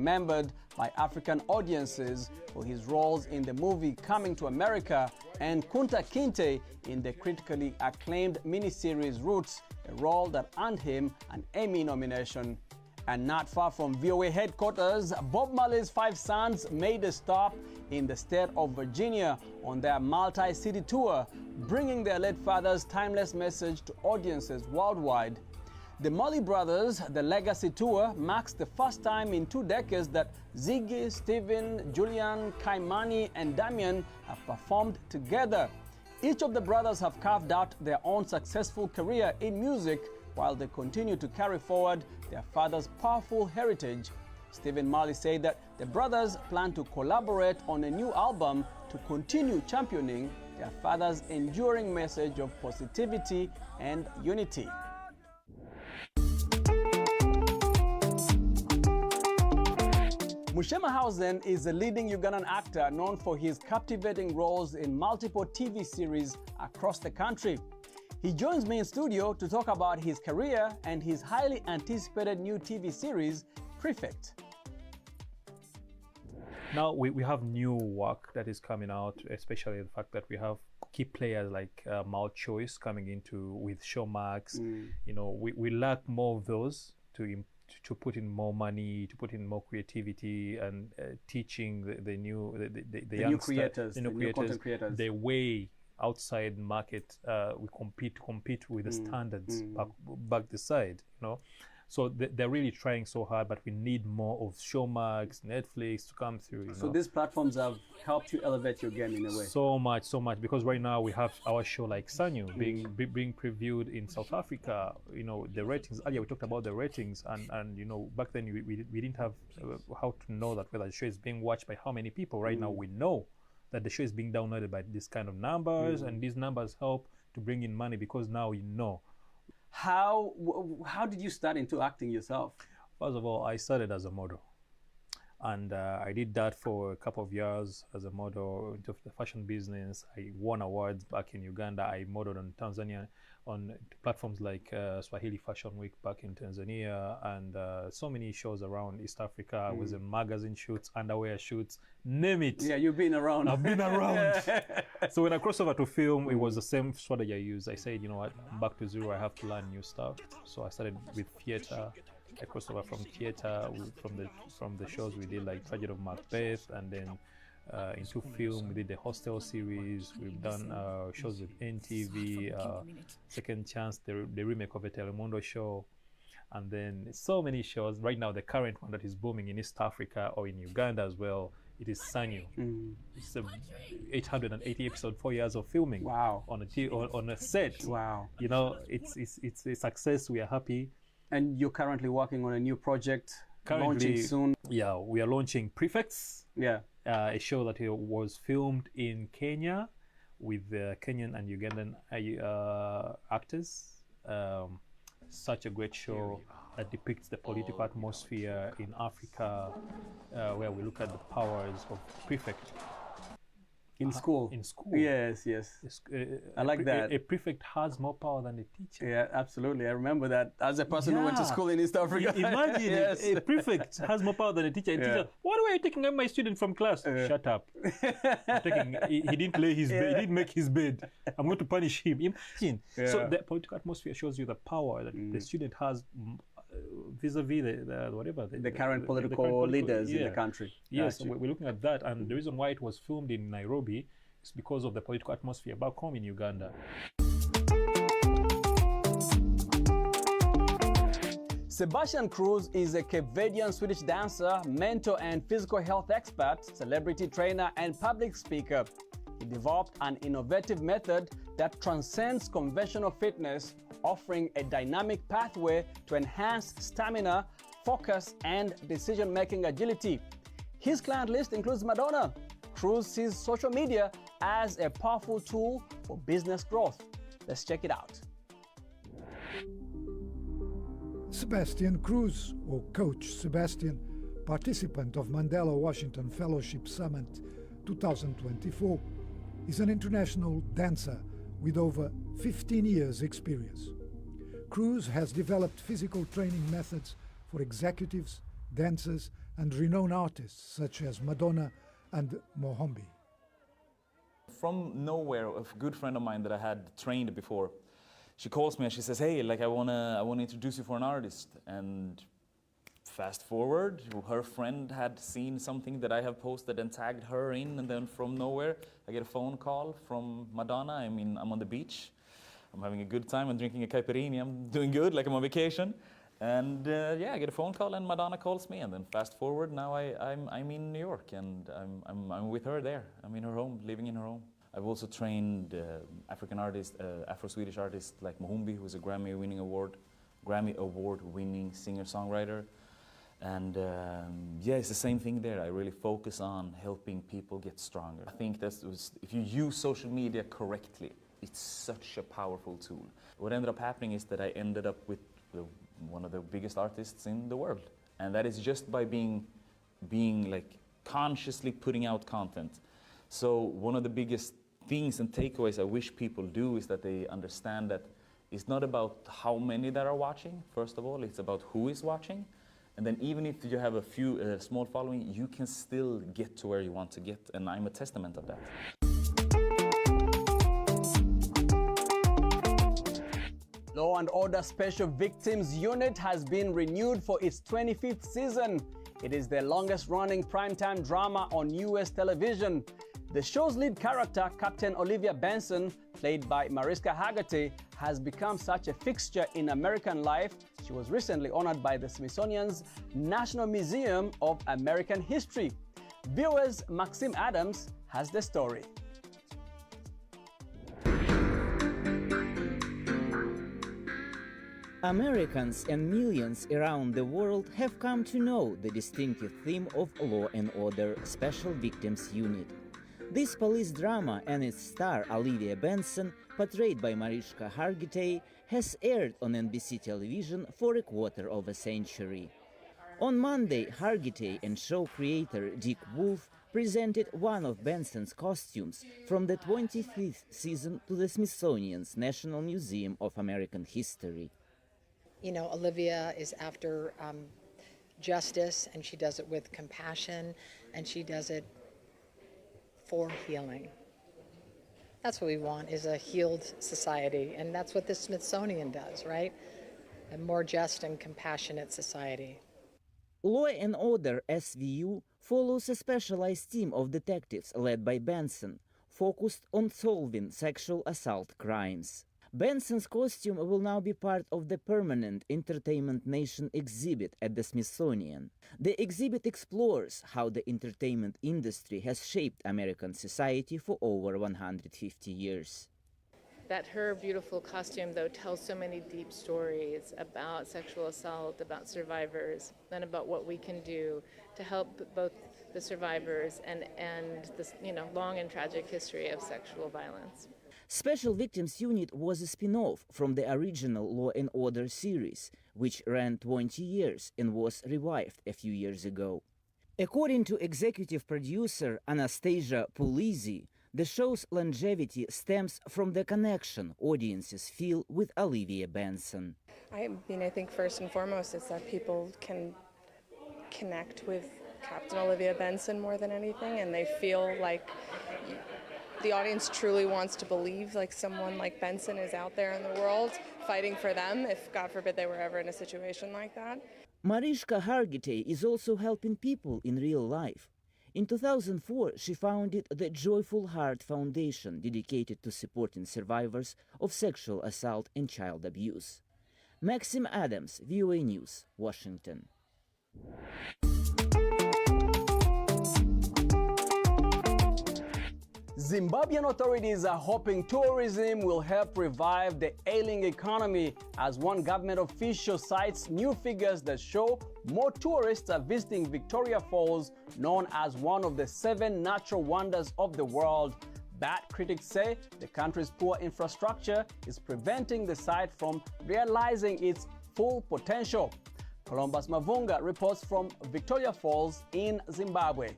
remembered by African audiences for his roles in the movie Coming to America and Kunta Kinte in the critically acclaimed miniseries Roots, a role that earned him an Emmy nomination. And not far from VOA headquarters, Bob Marley's 5 sons made a stop in the state of Virginia on their multi-city tour, bringing their late father's timeless message to audiences worldwide. The Marley Brothers, the Legacy Tour, marks the first time in 2 decades that Ziggy, Stephen, Julian, Kaimani, and Damian have performed together. Each of the brothers have carved out their own successful career in music, while they continue to carry forward their father's powerful heritage. Stephen Marley said that the brothers plan to collaborate on a new album to continue championing their father's enduring message of positivity and unity. Mushemahausen is a leading Ugandan actor known for his captivating roles in multiple TV series across the country. He joins me in studio to talk about his career and his highly anticipated new TV series, Prefect. Now we have new work that is coming out, especially the fact that we have key players like Mal Choice coming into with Showmax. You know, we lack more of those to put in more money, to put in more creativity and teaching the new content creators, the way outside market we compete with the standards back the side, you know. So they're really trying so hard, but we need more of Showmax, Netflix to come through. You so know? These platforms have helped you elevate your game in a way. So much, because right now we have our show like Sanyu being previewed in South Africa. You know, the ratings. Earlier we talked about the ratings, and you know, back then we didn't have how to know that whether the show is being watched by how many people. Right now we know that the show is being downloaded by this kind of numbers, and these numbers help to bring in money because now you know. How did you start into acting yourself? First of all, I started as a model. And I did that for a couple of years as a model into the fashion business. I won awards back in Uganda. I modeled on Tanzania on platforms like Swahili Fashion Week back in Tanzania, and so many shows around East Africa. I was in magazine shoots, underwear shoots, name it. Yeah, you've been around. I've been around. So when I crossed over to film, it was the same strategy I used. I said, you know what, back to zero, I have to learn new stuff. So I started with theater. I crossed over from theater, from the shows we did like Tragedy of Macbeth, and then into film we did the Hostel series. We've done shows with MTV, Second Chance, the remake of the Telemundo show, and then so many shows. Right now the current one that is booming in East Africa or in Uganda as well, it is Sanyu. It's a 880 episode, 4 years of filming. Wow. On a set. Wow. You know, it's a success. We are happy. And you're currently working on a new project, launching soon. Yeah, we are launching Prefects. Yeah. A show that was filmed in Kenya with Kenyan and Ugandan actors. Such a great show that depicts the political atmosphere in Africa, where we look at the powers of prefect. In school. In school. Yes. I like that. A prefect has more power than a teacher. Yeah, absolutely. I remember that as a person who went to school in East Africa. Imagine Yes. a prefect has more power than a teacher. A teacher, why were you taking my student from class? Shut up. He didn't lay his bed. He didn't make his bed. I'm going to punish him. Imagine. Yeah. So the political atmosphere shows you the power that the student has vis-a-vis the current political leaders in the country. Yes, so we're looking at that, and the reason why it was filmed in Nairobi is because of the political atmosphere back home in Uganda. Sebastian Cruz is a Cape Verdean Swedish dancer, mentor and physical health expert, celebrity trainer and public speaker. He developed an innovative method that transcends conventional fitness, offering a dynamic pathway to enhance stamina, focus, and decision-making agility. His client list includes Madonna. Cruz sees social media as a powerful tool for business growth. Let's check it out. Sebastian Cruz, or Coach Sebastian, participant of Mandela Washington Fellowship Summit 2024, is an international dancer with over 15 years' experience. Cruz has developed physical training methods for executives, dancers, and renowned artists such as Madonna and Mohombi. From nowhere, a good friend of mine that I had trained before, she calls me and she says, "Hey, like I wanna introduce you for an artist." And fast forward, her friend had seen something that I have posted and tagged her in, and then from nowhere, I get a phone call from Madonna. I mean, I'm on the beach, I'm having a good time, I'm drinking a caipirinha, I'm doing good, like I'm on vacation. And yeah, I get a phone call and Madonna calls me, and then fast forward, now I'm in New York, and I'm with her there. I'm in her home, living in her home. I've also trained African artists, Afro-Swedish artists like Mohombi, who is a Grammy Award-winning singer-songwriter. And yeah, it's the same thing there. I really focus on helping people get stronger. I think if you use social media correctly, it's such a powerful tool. What ended up happening is that I ended up with one of the biggest artists in the world. And that is just by being like consciously putting out content. So one of the biggest things and takeaways I wish people do is that they understand that it's not about how many that are watching, first of all, it's about who is watching. And then even if you have a small following, you can still get to where you want to get. And I'm a testament of that. Law and Order Special Victims Unit has been renewed for its 25th season. It is the longest-running primetime drama on US television. The show's lead character, Captain Olivia Benson, played by Mariska Hargitay, has become such a fixture in American life. She was recently honored by the Smithsonian's National Museum of American History. Viewers Maxim Adams has the story. Americans and millions around the world have come to know the distinctive theme of Law and Order Special Victims Unit. This police drama and its star Olivia Benson, portrayed by Mariska Hargitay, has aired on NBC television for a quarter of a century. On Monday, Hargitay and show creator Dick Wolf presented one of Benson's costumes from the 25th season to the Smithsonian's National Museum of American History. You know, Olivia is after justice, and she does it with compassion, and she does it for healing. That's what we want, is a healed society, and that's what the Smithsonian does, right? A more just and compassionate society. Law and Order SVU follows a specialized team of detectives led by Benson, focused on solving sexual assault crimes. Benson's costume will now be part of the permanent Entertainment Nation exhibit at the Smithsonian. The exhibit explores how the entertainment industry has shaped American society for over 150 years. That her beautiful costume, though, tells so many deep stories about sexual assault, about survivors, and about what we can do to help both the survivors and this, long and tragic history of sexual violence. Special Victims Unit was a spin-off from the original Law and Order series, which ran 20 years and was revived a few years ago. According to executive producer Anastasia Puglisi, the show's longevity stems from the connection audiences feel with Olivia Benson. I think first and foremost it's that people can connect with Captain Olivia Benson more than anything, and they feel like the audience truly wants to believe like someone like Benson is out there in the world fighting for them if, God forbid, they were ever in a situation like that. Mariska Hargitay is also helping people in real life. In 2004, she founded the Joyful Heart Foundation, dedicated to supporting survivors of sexual assault and child abuse. Maxim Adams, VOA News, Washington. Zimbabwean authorities are hoping tourism will help revive the ailing economy, as one government official cites new figures that show more tourists are visiting Victoria Falls, known as one of the 7 natural wonders of the world. But critics say the country's poor infrastructure is preventing the site from realizing its full potential. Columbus Mavunga reports from Victoria Falls in Zimbabwe.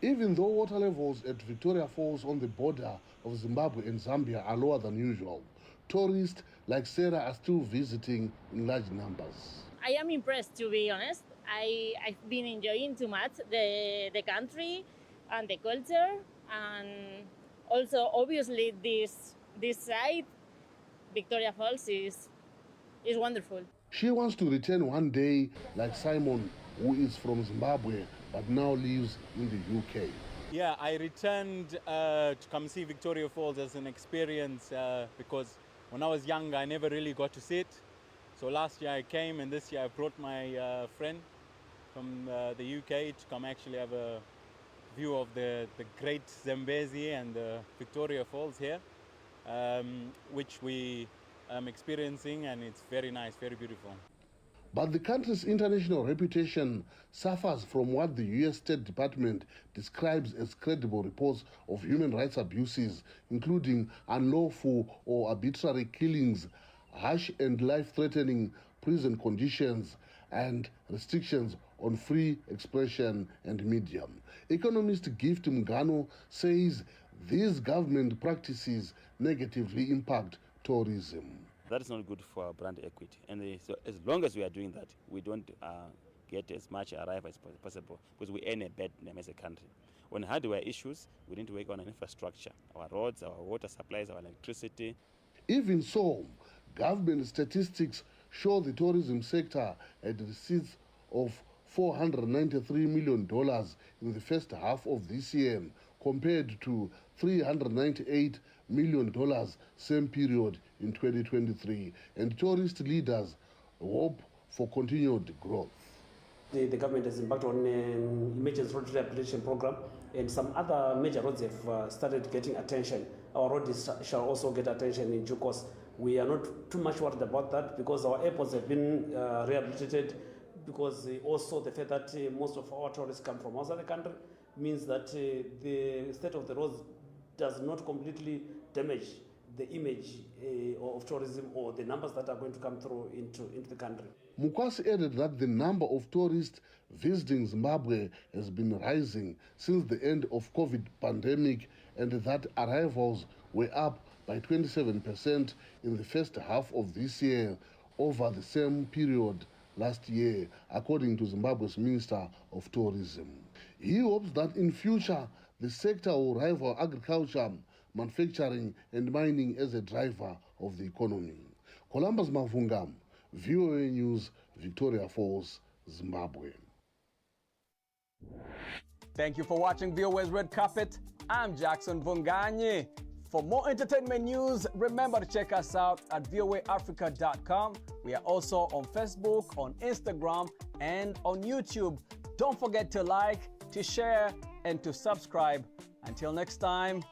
Even though water levels at Victoria Falls on the border of Zimbabwe and Zambia are lower than usual, tourists like Sarah are still visiting in large numbers. I am impressed, to be honest. I've been enjoying too much the country and the culture, and also obviously this site, Victoria Falls, is wonderful. She wants to return one day like Simon, who is from Zimbabwe but now lives in the UK. Yeah, I returned to come see Victoria Falls as an experience because when I was young I never really got to see it. So last year I came, and this year I brought my friend from the UK to come actually have a view of the great Zambezi and Victoria Falls here, which we are experiencing, and it's very nice, very beautiful. But the country's international reputation suffers from what the US State Department describes as credible reports of human rights abuses, including unlawful or arbitrary killings, harsh and life-threatening prison conditions, and restrictions on free expression and media. Economist Gift Mgano says these government practices negatively impact tourism. That is not good for our brand equity. And so as long as we are doing that, we don't get as much arrival as possible, because we earn a bad name as a country. On hardware issues, we need to work on an infrastructure, our roads, our water supplies, our electricity. Even so, government statistics show the tourism sector had receipts of $493 million in the first half of this year, compared to $398 million same period in 2023, and tourist leaders hope for continued growth. The government has embarked on an emergency road rehabilitation program, and some other major roads have started getting attention. Our roads shall also get attention in due course. We are not too much worried about that because our airports have been rehabilitated, because also the fact that most of our tourists come from outside the country means that the state of the roads does not completely damage the image of tourism or the numbers that are going to come through into the country. Mukwasi added that the number of tourists visiting Zimbabwe has been rising since the end of COVID pandemic, and that arrivals were up by 27% in the first half of this year over the same period last year, according to Zimbabwe's Minister of Tourism. He hopes that in future the sector will rival agriculture, manufacturing and mining as a driver of the economy. Columbus Mavunga, VOA News, Victoria Falls, Zimbabwe. Thank you for watching VOA's Red Carpet. I'm Jackson Vunganye. For more entertainment news, remember to check us out at voaafrica.com. We are also on Facebook, on Instagram, and on YouTube. Don't forget to like, to share, and to subscribe. Until next time,